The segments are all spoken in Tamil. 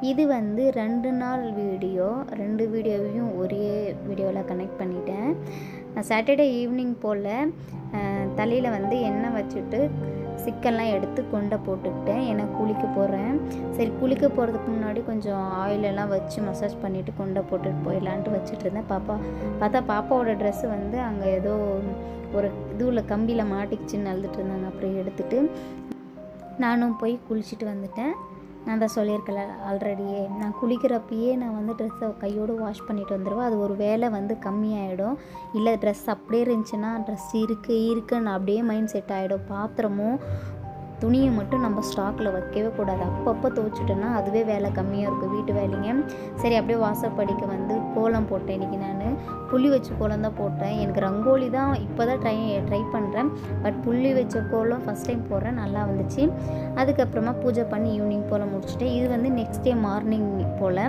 இது வந்து 2 நாள் வீடியோ. 2 வீடியோவையும் ஒரே வீடியோவில் கனெக்ட் பண்ணிட்டேன். நான் சாட்டர்டே ஈவினிங் போல் தலையில் வந்து எண்ணெய் வச்சுட்டு சிக்கெல்லாம் எடுத்து கொண்டை போட்டுக்கிட்டேன். ஏன்னா குளிக்க போகிறேன். சரி குளிக்க போகிறதுக்கு முன்னாடி கொஞ்சம் ஆயிலெல்லாம் வச்சு மசாஜ் பண்ணிவிட்டு கொண்டை போட்டுட்டு போயிடலான்ட்டு வச்சுட்டு இருந்தேன். பார்த்தா பாப்பாவோட ட்ரெஸ்ஸு வந்து அங்கே ஏதோ ஒரு இதுவில் கம்பியில் மாட்டிக்கிச்சின்னு அழுதுட்டு இருந்தாங்க. அப்புறம் எடுத்துகிட்டு நானும் போய் குளிச்சுட்டு வந்துட்டேன். நான் தான் சொல்லியிருக்கல ஆல்ரெடியே, நான் குளிக்கிறப்பயே நான் வந்து ட்ரெஸ்ஸை கையோடு வாஷ் பண்ணிட்டு வந்துடுவேன். அது ஒரு வேலை வந்து கம்மியாகிடும். இல்லை ட்ரெஸ் அப்படியே இருந்துச்சுன்னா ட்ரெஸ் இருக்குன்னு அப்படியே மைண்ட் செட் ஆகிடும். பாத்திரமும் துணியை மட்டும் நம்ம ஸ்டாக்கில் வைக்கவே கூடாது. அப்பப்போ துவைச்சிட்டோன்னா அதுவே வேலை கம்மியாக இருக்கும் வீட்டு வேலைங்க. சரி அப்படியே வாசப்படிக்கு வந்து கோலம் போட்டேன். இன்றைக்கி நான் புள்ளி வச்ச கோலம் தான் போட்டேன். எனக்கு ரங்கோலி தான் இப்போ தான் ட்ரை பண்ணுறேன். பட் புள்ளி வச்ச கோலம் ஃபஸ்ட் டைம் போடுறேன், நல்லா வந்துச்சு. அதுக்கப்புறமா பூஜை பண்ணி ஈவினிங் போல் முடிச்சுட்டேன். இது வந்து நெக்ஸ்ட் டே மார்னிங் போல்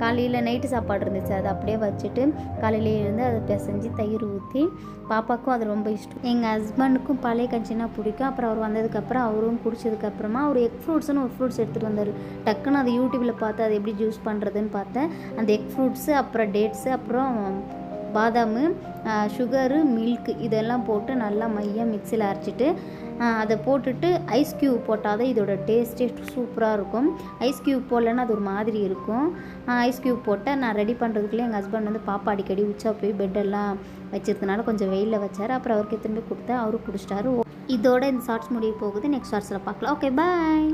காலையில் நைட்டு சாப்பாடு இருந்துச்சு, அதை அப்படியே வச்சுட்டு காலையிலே இருந்து அதை பிசைஞ்சு தயிர் ஊற்றி பாப்பாவுக்கும் அது ரொம்ப இஷ்டம். எங்கள் ஹஸ்பண்டுக்கும் பழைய கஞ்சினா பிடிக்கும். அப்புறம் அவர் வந்ததுக்கப்புறம் அவரும் குடிச்சதுக்கப்புறமா அவர் எக் ஃப்ரூட்ஸ்னு ஒரு ஃப்ரூட்ஸ் எடுத்துகிட்டு வந்தார். டக்குன்னு அது யூடியூப்பில் பார்த்து அது எப்படி ஜூஸ் பண்ணுறதுன்னு பார்த்தேன். அந்த எக் ஃப்ரூட்ஸு அப்புறம் டேட்ஸு அப்புறம் பாதாம், சுகரு, மில்க்கு இதெல்லாம் போட்டு நல்லா மையாக மிக்சியில் அரைச்சிட்டு அதை போட்டுட்டு ஐஸ் க்யூப் போட்டால் தான் இதோட டேஸ்ட்டே சூப்பராக இருக்கும். ஐஸ் க்யூப் போடலன்னா அது ஒரு மாதிரி இருக்கும். ஐஸ் க்யூப் போட்டால் நான் ரெடி பண்ணுறதுக்குள்ளே எங்கள் ஹஸ்பண்ட் வந்து பாப்பா அடிக்கடி உச்சா போய் பெட்டெல்லாம் வச்சிருக்கனால கொஞ்சம் வெயிலில் வச்சார். அப்புறம் அவருக்கு திரும்பி கொடுத்தேன், அவரும் குடிச்சிட்டாரு. இதோட இந்த ஷார்ட்ஸ் முடிய போகுது. நெக்ஸ்ட் ஷார்ட்ஸில் பார்க்கலாம். Okay bye.